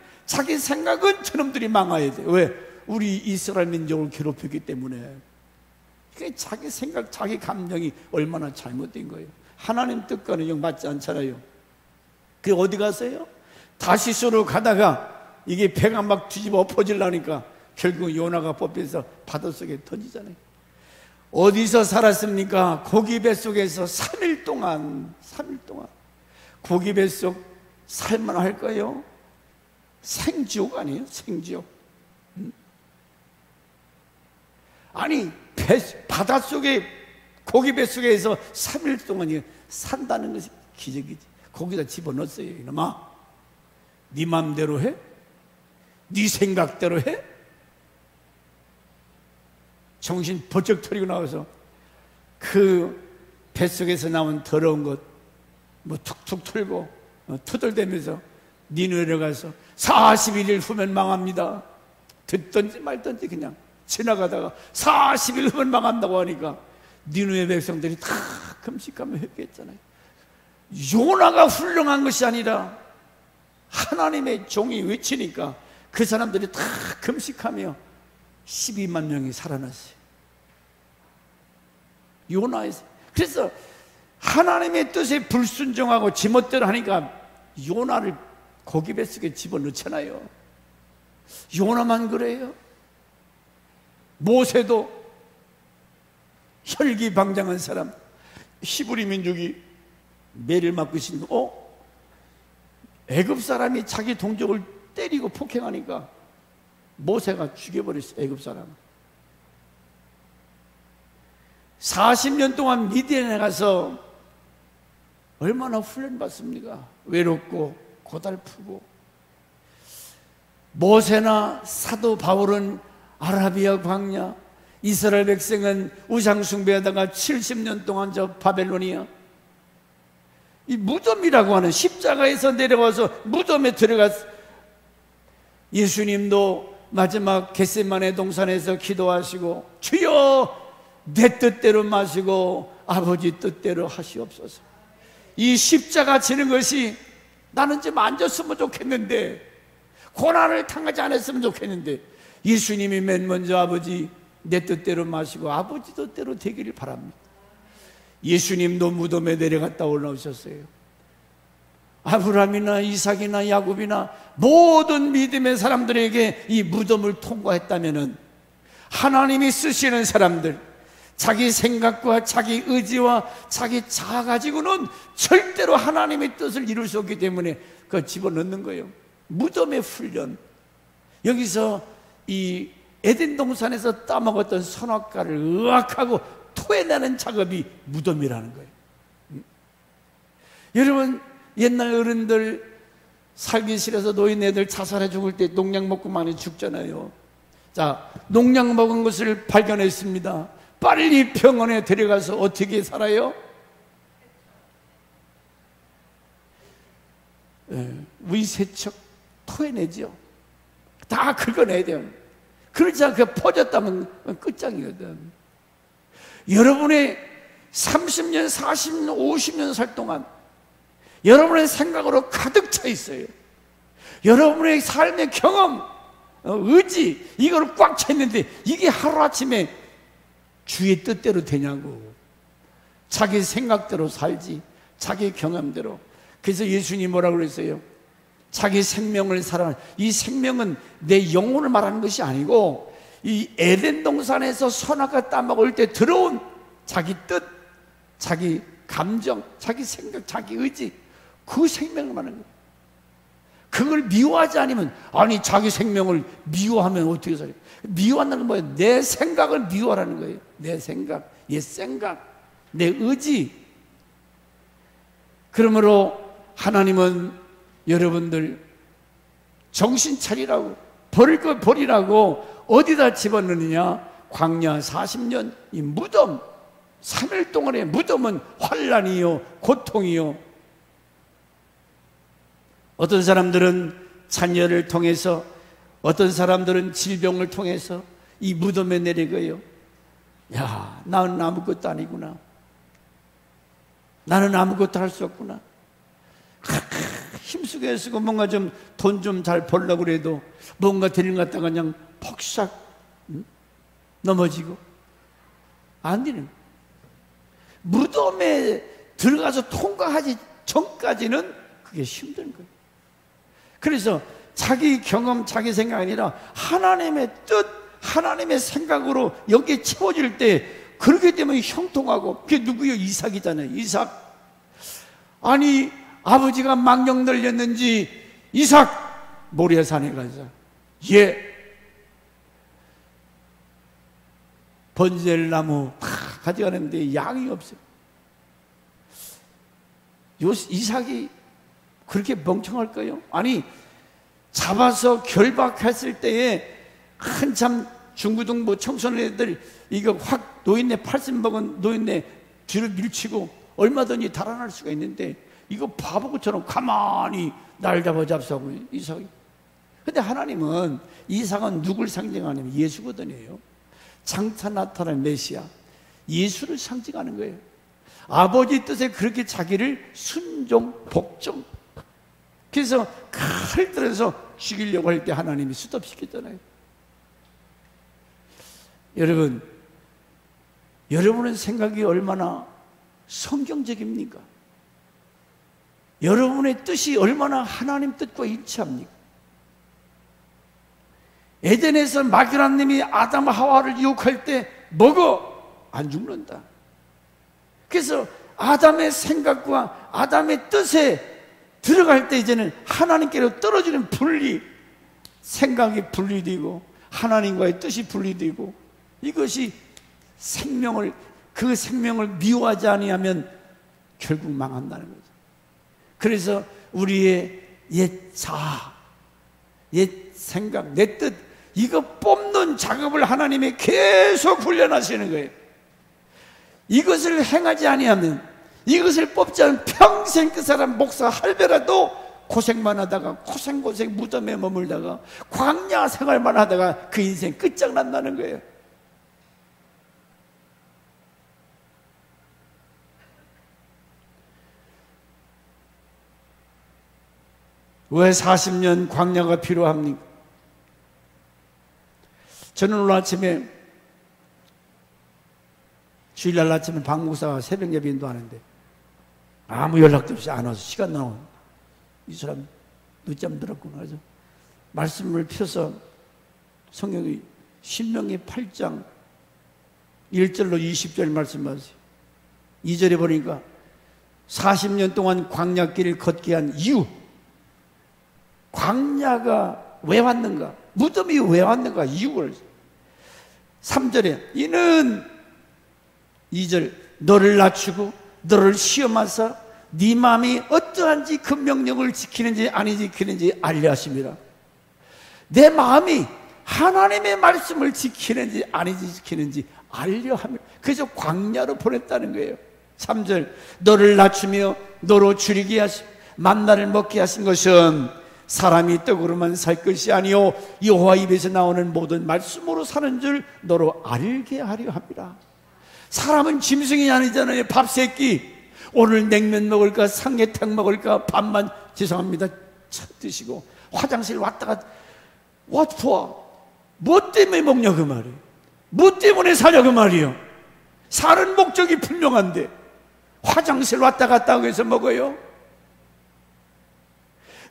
Speaker 1: 저놈들이 망해야 돼. 왜? 우리 이스라엘 민족을 괴롭혔기 때문에. 자기 생각, 자기 감정이 얼마나 잘못된 거예요. 하나님 뜻과는 영 맞지 않잖아요. 그게 어디 갔어요? 다시스로 가다가 이게 배가 막 뒤집어 엎어지려니까 결국 요나가 뽑혀서 바닷속에 던지잖아요. 어디서 살았습니까? 고기 뱃속에서 3일 동안 고기 뱃속 살만 할까요? 생지옥 아니에요? 생지옥. 아니, 바닷속에 고기 뱃속에서 3일 동안 산다는 것이 기적이지. 거기다 집어넣었어요. 이놈아, 네 맘대로 해? 네 생각대로 해? 정신 번쩍 털리고 나와서 그 뱃속에서 나온 더러운 것 뭐 툭툭 털고 투덜대면서 니누에로 가서 41일 후면 망합니다. 듣든지 말든지 그냥 지나가다가 40일 후면 망한다고 하니까 니누의 백성들이 다 금식하며 회개했잖아요. 요나가 훌륭한 것이 아니라 하나님의 종이 외치니까 그 사람들이 다 금식하며 12만 명이 살아났어요. 요나에서. 그래서 하나님의 뜻에 불순종하고 지멋대로 하니까 요나를 고기 뱃속에 집어넣잖아요. 요나만 그래요? 모세도 혈기방장한 사람, 히브리 민족이 매를 맞고 있으니까 애굽 사람이 자기 동족을 때리고 폭행하니까 모세가 죽여버렸어요. 애굽 사람을. 40년 동안 미디안에 가서 얼마나 훈련받습니까? 외롭고 고달프고. 모세나 사도 바울은 아라비아 광야, 이스라엘 백성은 우상 숭배하다가 70년 동안 저 바벨로니아, 이 무덤이라고 하는 십자가에서 내려와서 무덤에 들어갔어. 예수님도 마지막 겟세마네 동산에서 기도하시고 주여 내 뜻대로 마시고 아버지 뜻대로 하시옵소서. 이 십자가 지는 것이 나는 좀 앉았으면 좋겠는데, 고난을 당하지 않았으면 좋겠는데, 예수님이 맨 먼저 아버지 내 뜻대로 마시고 아버지 뜻대로 되기를 바랍니다. 예수님도 무덤에 내려갔다 올라오셨어요. 아브라함이나 이삭이나 야곱이나 모든 믿음의 사람들에게 이 무덤을 통과했다면은 하나님이 쓰시는 사람들, 자기 생각과 자기 의지와 자기 자아 가지고는 절대로 하나님의 뜻을 이룰 수 없기 때문에 그거 집어넣는 거예요. 무덤의 훈련. 여기서 이 에덴 동산에서 따먹었던 선악과를 의학하고 토해내는 작업이 무덤이라는 거예요. 여러분, 옛날 어른들 살기 싫어서 노인네들 자살해 죽을 때 농약 먹고 많이 죽잖아요. 자, 농약 먹은 것을 발견했습니다. 빨리 병원에 데려가서 어떻게 살아요? 위세척 토해내죠. 다 긁어내야 돼요. 그러지 않고 퍼졌다면 끝장이거든. 여러분의 30년, 40년, 50년 살 동안 여러분의 생각으로 가득 차 있어요. 여러분의 삶의 경험, 의지, 이걸 꽉 차 있는데 이게 하루아침에 주의 뜻대로 되냐고. 자기 생각대로 살지, 자기 경험대로. 그래서 예수님이 뭐라고 그랬어요? 자기 생명을 살아라. 이 생명은 내 영혼을 말하는 것이 아니고 이 에덴 동산에서 선악과 따먹을 때 들어온 자기 뜻, 자기 감정, 자기 생각, 자기 의지, 그 생명을 말하는 거예요. 그걸 미워하지 않으면, 아니 자기 생명을 미워하면 어떻게 살아요? 미워한다는 건 뭐예요? 내 생각을 미워하라는 거예요. 내 생각, 옛 생각, 내 의지. 그러므로 하나님은 여러분들 정신 차리라고, 버릴 거 버리라고 어디다 집어넣느냐? 광야 40년 이 무덤, 3일 동안의 무덤은 환난이요 고통이요. 어떤 사람들은 자녀를 통해서, 어떤 사람들은 질병을 통해서 이 무덤에 내려가요. 야, 나는 아무것도 아니구나. 나는 아무것도 할 수 없구나. 힘쓰게 애쓰고 뭔가 좀 돈 좀 잘 벌려고 그래도 뭔가 데리고 갔다가 그냥 퍽샥 넘어지고 안 되는. 무덤에 들어가서 통과하지 전까지는 그게 힘든 거예요. 그래서 자기 경험, 자기 생각이 아니라 하나님의 뜻, 하나님의 생각으로 여기에 채워질 때 그렇기 때문에 형통하고. 그게 누구요? 이삭이잖아요. 이삭. 아니 아버지가 망령 들렸는지 이삭 모리아산에 가서 번제나무 다 가져가는데 양이 없어요. 이삭이 그렇게 멍청할까요? 아니 잡아서 결박했을 때에 한참 중고등부 청소년애들 이거 확 노인네 80 먹은 노인네 뒤로 밀치고 얼마든지 달아날 수가 있는데 이거 바보처럼 가만히 날 잡아잡사고 이삭이. 근데 하나님은 이삭은 누굴 상징하냐면 예수거든요. 장차 나타날 메시아 예수를 상징하는 거예요. 아버지 뜻에 그렇게 자기를 순종 복종. 그래서 칼 들어서 죽이려고 할 때 하나님이 스톱시켰잖아요. 여러분, 여러분의 생각이 얼마나 성경적입니까? 여러분의 뜻이 얼마나 하나님 뜻과 일치합니까? 에덴에서 마귀라님이 아담 하와를 유혹할 때 먹어 안 죽는다. 그래서 아담의 생각과 아담의 뜻에 들어갈 때 이제는 하나님께로 떨어지는 분리, 생각이 분리되고 하나님과의 뜻이 분리되고 이것이 생명을, 그 생명을 미워하지 아니하면 결국 망한다는 거죠. 그래서 우리의 옛 자아, 옛 생각, 내 뜻 이거 뽑는 작업을 하나님이 계속 훈련하시는 거예요. 이것을 행하지 아니하면, 이것을 뽑지 않으면 평생 그 사람 목사 할배라도 고생만 하다가 고생 무덤에 머물다가 광야 생활만 하다가 그 인생 끝장난다는 거예요. 왜 40년 광야가 필요합니까? 저는 오늘 아침에 주일날 아침에 박 목사가 새벽 예배 인도하는데 아무 연락도 없이 안 와서 시간 나온 이 사람 늦잠 들었구나. 그래서 말씀을 펴서 성경이 신명기 8장 1절로 20절 말씀하세요. 2절에 보니까 40년 동안 광야길을 걷게 한 이유, 광야가 왜 왔는가, 무덤이 왜 왔는가 이유를. 3절에 이는 2절 너를 낮추고 너를 시험하사 네 마음이 어떠한지 그 명령을 지키는지 아니 지키는지 알려 하심이라. 내 마음이 하나님의 말씀을 지키는지 아니지 지키는지 알려 함이라. 그래서 광야로 보냈다는 거예요. 3절 너를 낮추며 너로 줄이게 하시 만나를 먹게 하신 것은 사람이 떡으로만 살 것이 아니요 여호와 입에서 나오는 모든 말씀으로 사는 줄 너로 알게 하려 합니다. 사람은 짐승이 아니잖아요. 밥새끼 오늘 냉면 먹을까 삼계탕 먹을까 밥만 죄송합니다 드시고 화장실 왔다가 What for? 뭐 때문에 먹냐 그 말이에요. 뭐 때문에 사냐 그 말이에요. 사는 목적이 분명한데 화장실 왔다 갔다 하고 해서 먹어요.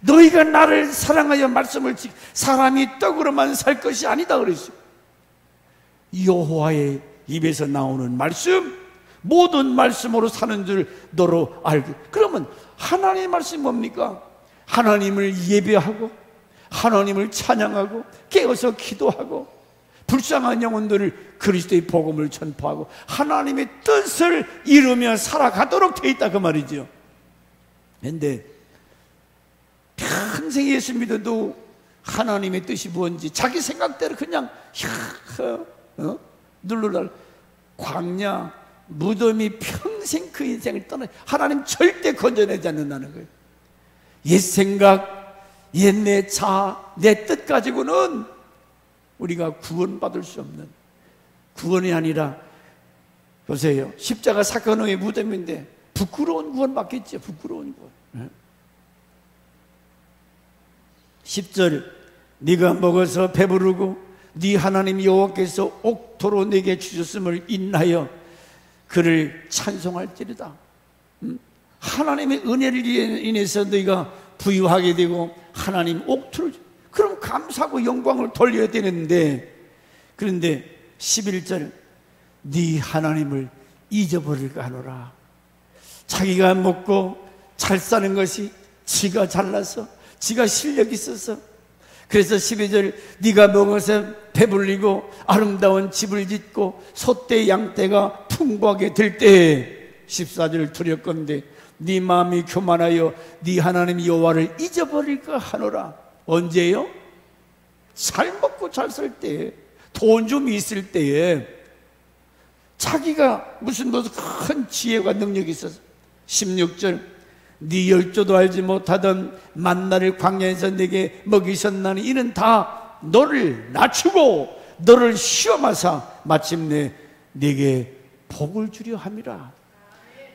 Speaker 1: 너희가 나를 사랑하여 말씀을 사람이 떡으로만 살 것이 아니다 그랬어요. 여호와의 입에서 나오는 말씀 모든 말씀으로 사는 줄 너로 알게. 그러면 하나님의 말씀이 뭡니까? 하나님을 예배하고 하나님을 찬양하고 깨어서 기도하고 불쌍한 영혼들을 그리스도의 복음을 전파하고 하나님의 뜻을 이루며 살아가도록 돼 있다 그 말이죠. 그런데 평생 예수 믿어도 하나님의 뜻이 뭔지 자기 생각대로 그냥 눌러달 광야 무덤이 평생 그 인생을 떠나 하나님 절대 건져내지 않는다는 거예요. 옛 생각, 옛 내 자아, 내 뜻 가지고는 우리가 구원받을 수 없는, 구원이 아니라 보세요. 십자가 사건 후의 무덤인데 부끄러운 구원 받겠죠. 부끄러운 구원. 10절 네가 먹어서 배부르고 네 하나님 여호와께서 옥토로 네게 주셨음을 인하여 그를 찬송할지리다. 하나님의 은혜를 인해서 너희가 부유하게 되고 하나님 옥토를, 그럼 감사하고 영광을 돌려야 되는데, 그런데 11절 네 하나님을 잊어버릴까 하노라. 자기가 먹고 잘 사는 것이 지가 잘나서 지가 실력이 있어서. 그래서 12절 네가 먹어서 배불리고 아름다운 집을 짓고 소떼 양떼가 풍부하게 될 때에 14절 두렵건대 네 마음이 교만하여 네 하나님 여호와를 잊어버릴까 하노라. 언제요? 잘 먹고 잘 살 때, 돈 좀 있을 때에 자기가 무슨 큰 지혜와 능력이 있어서 16절 네 열조도 알지 못하던 만나를 광야에서 내게 먹이셨나니 이는 다 너를 낮추고 너를 시험하사 마침내 네게 복을 주려 함이라.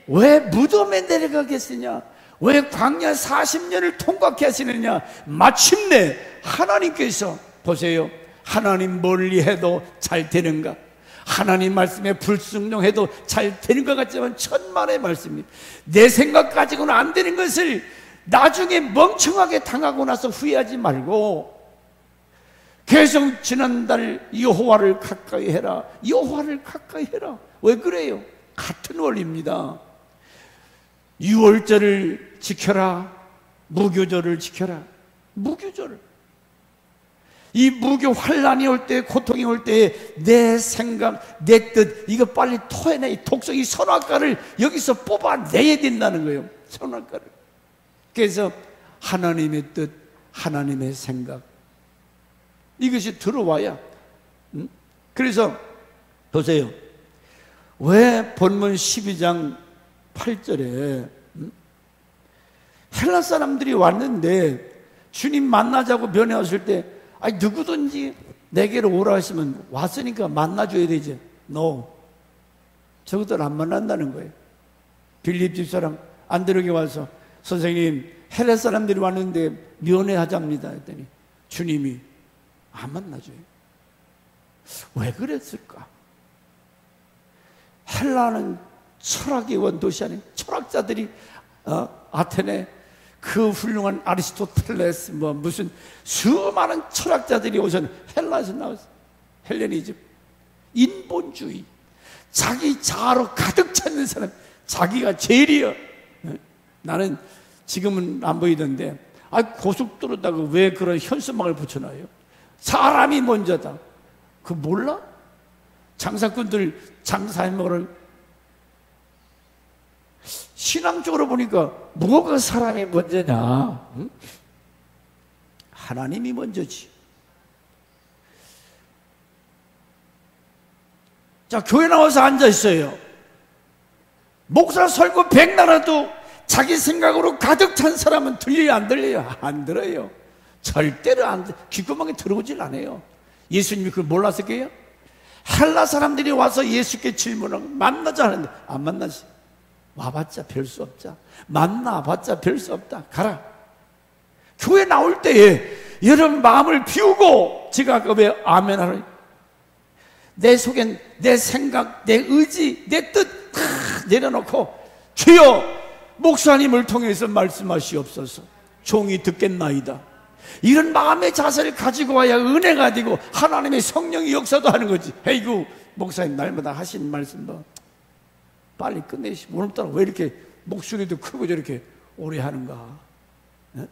Speaker 1: 왜 무덤에 내려가겠으냐? 왜 광야 40년을 통과케 하시느냐? 마침내 하나님께서 보세요. 하나님 멀리 해도 잘 되는가? 하나님 말씀에 불순종해도 잘 되는 것 같지만 천만의 말씀입니다. 내 생각 가지고는 안 되는 것을 나중에 멍청하게 당하고 나서 후회하지 말고 계속 지난달 여호와를 가까이 해라. 여호와를 가까이 해라. 왜 그래요? 같은 원리입니다. 유월절을 지켜라. 무교절을 지켜라. 무교절을. 이 무교 환란이 올 때, 고통이 올 때 내 생각, 내 뜻 이거 빨리 토해내. 이 독성, 이 선악과를 여기서 뽑아내야 된다는 거예요. 선악과를. 그래서 하나님의 뜻, 하나님의 생각 이것이 들어와야. 그래서 보세요. 왜 본문 12장 8절에 헬라 사람들이 왔는데 주님 만나자고 면회 왔을 때 아니 누구든지 내게로 오라 하시면 왔으니까 만나줘야 되지. No. 저것들 안 만난다는 거예요. 빌립 집사람 안드로게 와서 선생님 헬라 사람들이 왔는데 면회하자입니다 했더니 주님이 안 만나줘요. 왜 그랬을까? 헬라는 철학의 원도시 아닌 철학자들이 아테네 그 훌륭한 아리스토텔레스 무슨 수많은 철학자들이 오셨는 헬라에서 나왔어요. 헬레니즘, 인본주의, 자기 자아로 가득 찼는 사람, 자기가 제일이여. 나는 지금은 안 보이던데 고속도로다가 왜 그런 현수막을 붙여놔요? 사람이 먼저다. 그거 몰라? 장사꾼들 장사해 먹을 신앙적으로 보니까 뭐가 사람이 먼저냐? 응? 하나님이 먼저지. 자, 교회 나와서 앉아 있어요. 목사 설교 백나라도 자기 생각으로 가득 찬 사람은 들려요, 안 들려요? 안 들어요. 절대로 안 들어요. 귓구멍에 들어오질 않아요. 예수님이 그걸 몰랐을게요? 헬라 사람들이 와서 예수께 질문하고 만나자 하는데 안 만나지. 와봤자 별 수 없자. 만나봤자 별 수 없다. 가라. 교회 나올 때에 여러분 마음을 비우고 제가 아까 왜 아멘 하는 내 속엔 내 생각, 내 의지, 내 뜻 다 내려놓고 주여 목사님을 통해서 말씀하시옵소서. 종이 듣겠나이다. 이런 마음의 자세를 가지고 와야 은혜가 되고 하나님의 성령이 역사도 하는 거지. 에이구 목사님 날마다 하신 말씀도 빨리 끝내시고 오늘따라 왜 이렇게 목소리도 크고 저렇게 오래 하는가? 네?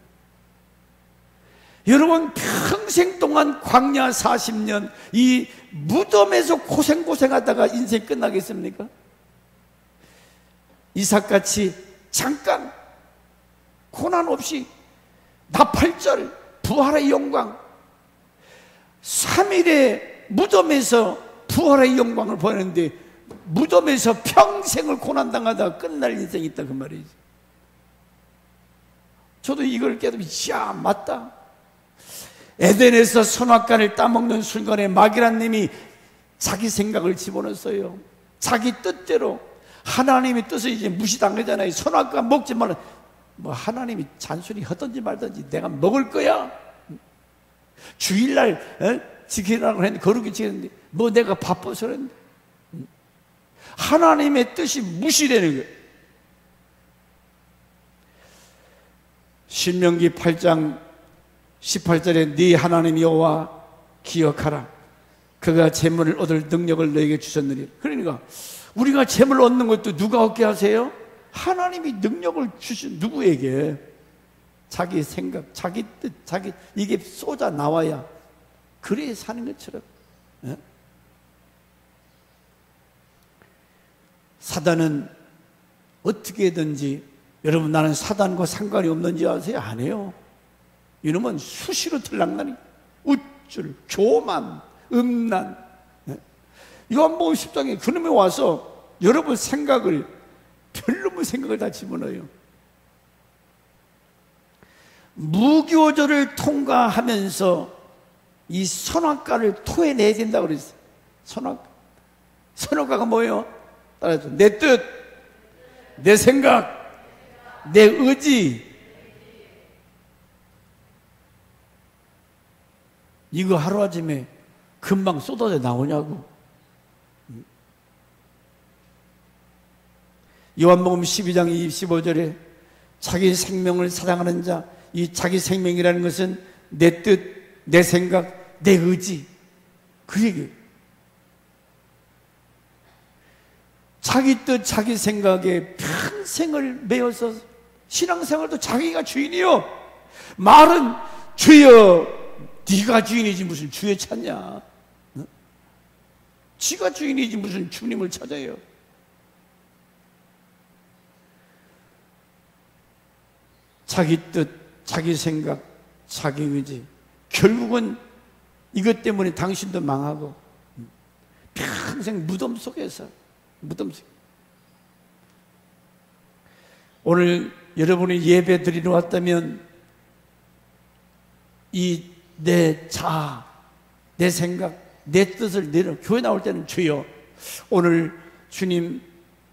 Speaker 1: 여러분 평생 동안 광야 40년 이 무덤에서 고생하다가 인생 끝나겠습니까? 이삭같이 잠깐 고난 없이 나팔절 부활의 영광 3일의 무덤에서 부활의 영광을 보냈는데 무덤에서 평생을 고난당하다가 끝날 인생이 있다 그 말이지. 저도 이걸 깨닫고 야 맞다. 에덴에서 선악과를 따먹는 순간에 마귀라님이 자기 생각을 집어넣었어요. 자기 뜻대로. 하나님의 뜻을 이제 무시당하잖아요. 선악과 먹지 말라. 뭐 하나님이 잔소리 하든지 말든지 내가 먹을 거야. 주일날 지키라고 했는데 거룩히 지켰는데 뭐 내가 바빠서 그랬는데 하나님의 뜻이 무시되는 거예요. 신명기 8장 18절에 네 하나님 여호와 기억하라. 그가 재물을 얻을 능력을 너에게 주셨느니라. 그러니까 우리가 재물 얻는 것도 누가 얻게 하세요? 하나님이 능력을 주신 누구에게? 자기 생각, 자기 뜻, 자기 이게 쏟아 나와야 그래 사는 것처럼. 예? 사단은 어떻게든지 여러분 나는 사단과 상관이 없는지 아세요? 안 해요. 이놈은 수시로 들락나니 우쭐, 교만, 음란. 요한복음 10장에 그놈이 와서 여러분 생각을, 별로의 생각을 다 집어넣어요. 무교절을 통과하면서 이 선악과를 토해내야 된다고 그랬어요. 선악과가 뭐예요? 따라서 내 뜻, 내 생각, 내 의지. 이거 하루아침에 금방 쏟아져 나오냐고. 요한복음 12장 25절에 자기 생명을 사랑하는 자, 이 자기 생명이라는 것은 내 뜻, 내 생각, 내 의지, 그 얘기예요. 자기 뜻, 자기 생각에 평생을 매여서 신앙생활도 자기가 주인이요. 말은 주여, 네가 주인이지 무슨 주에 찾냐. 지가 주인이지 무슨 주님을 찾아요. 자기 뜻, 자기 생각, 자기 의지. 결국은 이것 때문에 당신도 망하고 평생 무덤 속에서, 무덤 속. 오늘 여러분이 예배 드리러 왔다면 이 내 자아, 내 생각, 내 뜻을 내려 교회 나올 때는 주여, 오늘 주님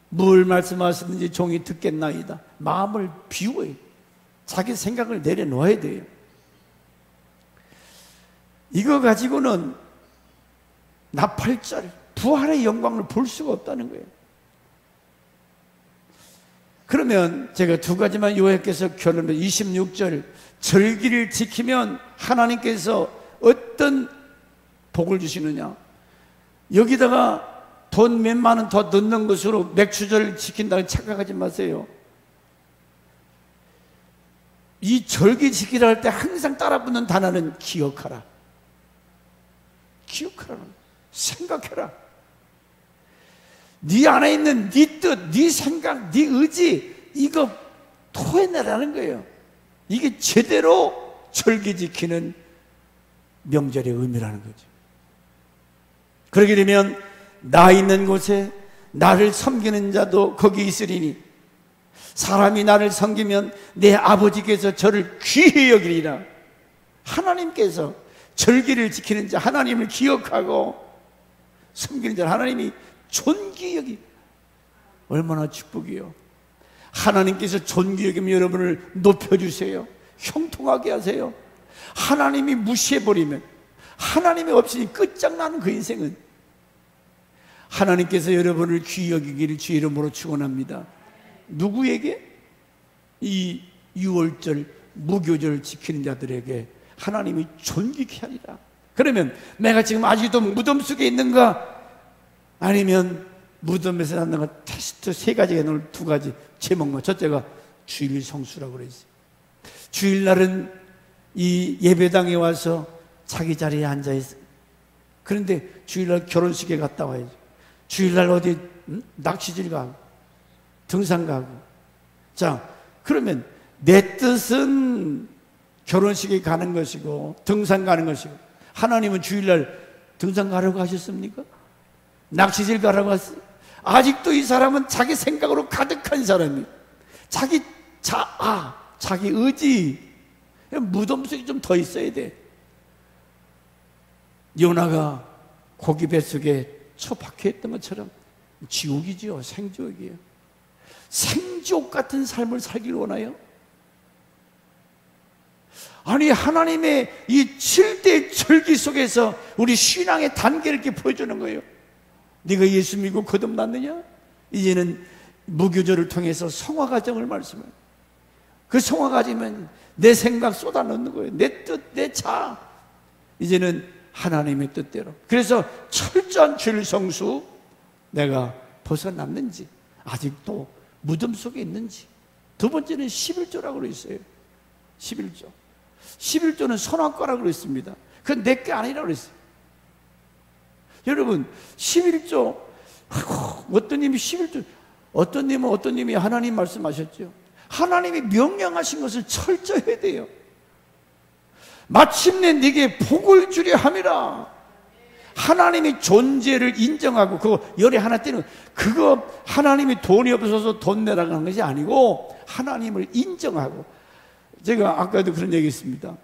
Speaker 1: 뭘 말씀하시는지 종이 듣겠나이다. 마음을 비워요. 자기 생각을 내려놓아야 돼요. 이거 가지고는 나팔절, 부활의 영광을 볼 수가 없다는 거예요. 그러면 제가 두 가지만 요약해서 결론을, 26절, 절기를 지키면 하나님께서 어떤 복을 주시느냐. 여기다가 돈 몇만 원 더 넣는 것으로 맥주절 지킨다고 착각하지 마세요. 이 절기 지키라 할 때 항상 따라붙는 단어는 기억하라. 기억하라. 생각해라. 네 안에 있는 네 뜻, 네 생각, 네 의지, 이거 토해내라는 거예요. 이게 제대로 절기 지키는 명절의 의미라는 거죠. 그러게 되면 나 있는 곳에 나를 섬기는 자도 거기 있으리니 사람이 나를 섬기면 내 아버지께서 저를 귀히 여기리라. 하나님께서 절기를 지키는 자, 하나님을 기억하고 섬기는 자 하나님이 존귀히 여기. 얼마나 축복이요. 하나님께서 존귀히 여기면 여러분을 높여주세요. 형통하게 하세요. 하나님이 무시해버리면, 하나님이 없으니 끝장나는 그 인생은, 하나님께서 여러분을 귀히 여기기를 주 이름으로 축원합니다. 누구에게? 이 6월절 무교절 지키는 자들에게 하나님이 존귀케 하리라. 그러면 내가 지금 아직도 무덤 속에 있는가? 아니면 무덤에서 낳는 거 테스트 3가지가 오늘 2가지 제목만. 첫째가 주일 성수라고 그랬어요. 주일날은 이 예배당에 와서 자기 자리에 앉아있어. 그런데 주일날 결혼식에 갔다 와야지. 주일날 어디 낚시질 가고 등산 가고. 자, 그러면 내 뜻은 결혼식에 가는 것이고 등산 가는 것이고, 하나님은 주일날 등산 가라고 하셨습니까? 낚시질 가라고 하셨어요? 아직도 이 사람은 자기 생각으로 가득한 사람이에요. 자기 자아, 자기 의지, 무덤 속에 좀 더 있어야 돼. 요나가 고기 뱃속에 처박혀있던 것처럼 지옥이지요. 생지옥이에요. 생지옥 같은 삶을 살길 원해요? 아니, 하나님의 이 7대 절기 속에서 우리 신앙의 단계를 이렇게 보여주는 거예요. 네가 예수 믿고 거듭났느냐? 이제는 무교절을 통해서 성화과정을 말씀해요. 그 성화과정이면 내 생각 쏟아 넣는 거예요. 내 뜻, 내 자. 이제는 하나님의 뜻대로. 그래서 철저한 주일 성수, 내가 벗어났는지, 아직도 무덤 속에 있는지. 두 번째는 11조라고 그랬어요. 11조. 11조는 선악과라고 그랬습니다. 그건 내게 아니라고 그랬어요. 여러분, 11조, 어떤 님이 11조, 어떤 님이 하나님 말씀하셨죠. 하나님이 명령하신 것을 철저히 해야 돼요. 마침내 네게 복을 주려 함이라. 하나님의 존재를 인정하고 그거 열에 하나 떼는 그거 하나님이 돈이 없어서 돈 내라고 하는 것이 아니고 하나님을 인정하고. 제가 아까도 그런 얘기 했습니다.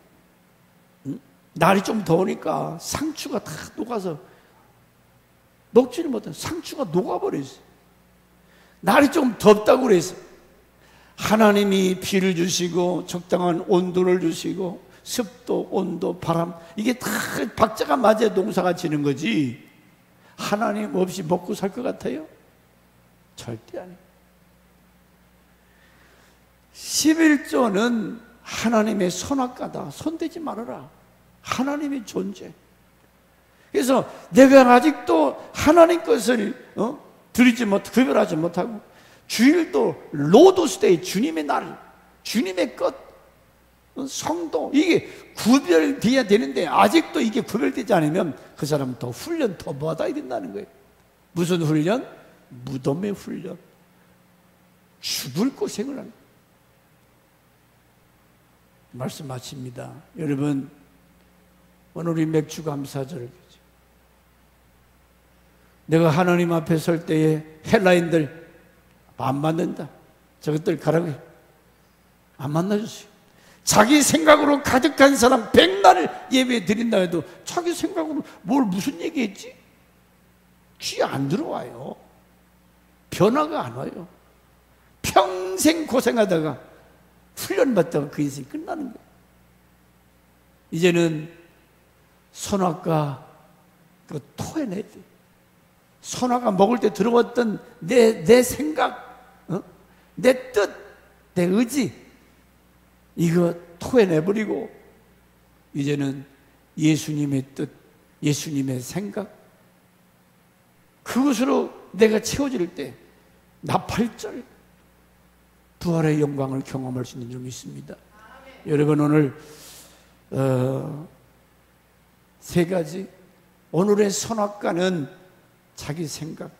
Speaker 1: 날이 좀 더우니까 상추가 다 녹아서 먹지를 못해. 상추가 녹아버렸어요. 날이 좀 덥다고 그래서 하나님이 비를 주시고 적당한 온도를 주시고 습도, 온도, 바람 이게 다 박자가 맞아야 농사가 지는 거지. 하나님 없이 먹고 살 것 같아요? 절대 아니에요. 11조는 하나님의 선악과다. 손대지 말아라. 하나님의 존재. 그래서 내가 아직도 하나님 것을 드리지 못, 구별하지 못하고 주일도 로드스데이, 주님의 날, 주님의 것, 성도 이게 구별돼야 되는데 아직도 이게 구별되지 않으면 그 사람은 더 훈련 더 받아야 된다는 거예요. 무슨 훈련? 무덤의 훈련. 죽을 고생을 하는 거예요. 말씀 마칩니다. 여러분, 오늘 우리 맥주 감사절을 내가 하나님 앞에 설 때에 헬라인들 안 만난다. 저것들 가라고 해. 안 만나주세요. 자기 생각으로 가득한 사람 100날을 예배 드린다 해도 자기 생각으로 무슨 얘기했지? 귀 안 들어와요. 변화가 안 와요. 평생 고생하다가 훈련받다가 그 인생이 끝나는 거예요. 이제는 선악과 그거 토해내야 돼. 선악과 먹을 때 들어왔던 내 생각, 내 뜻, 내 의지 이거 토해내버리고 이제는 예수님의 뜻, 예수님의 생각 그것으로 내가 채워질 때 나팔절 부활의 영광을 경험할 수 있는 줄 믿습니다. 여러분 오늘 세 가지 오늘의 선악과는 자기 생각,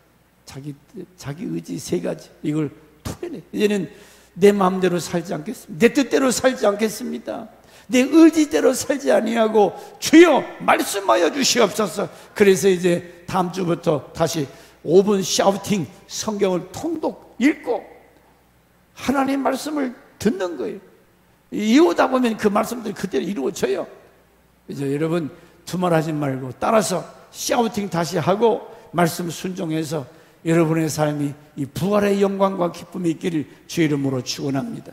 Speaker 1: 자기 뜻, 자기 의지 세 가지 이걸 토해내. 이제는 내 마음대로 살지 않겠습니다. 내 뜻대로 살지 않겠습니다. 내 의지대로 살지 아니하고 주여 말씀하여 주시옵소서. 그래서 이제 다음 주부터 다시 5분 샤우팅 성경을 통독 읽고 하나님 말씀을 듣는 거예요. 이오다 보면 그 말씀들이 그대로 이루어져요. 이제 여러분 두말하지 말고 따라서 샤우팅 다시 하고 말씀 순종해서 여러분의 삶이 이 부활의 영광과 기쁨이 있기를 주의 이름으로 축원합니다.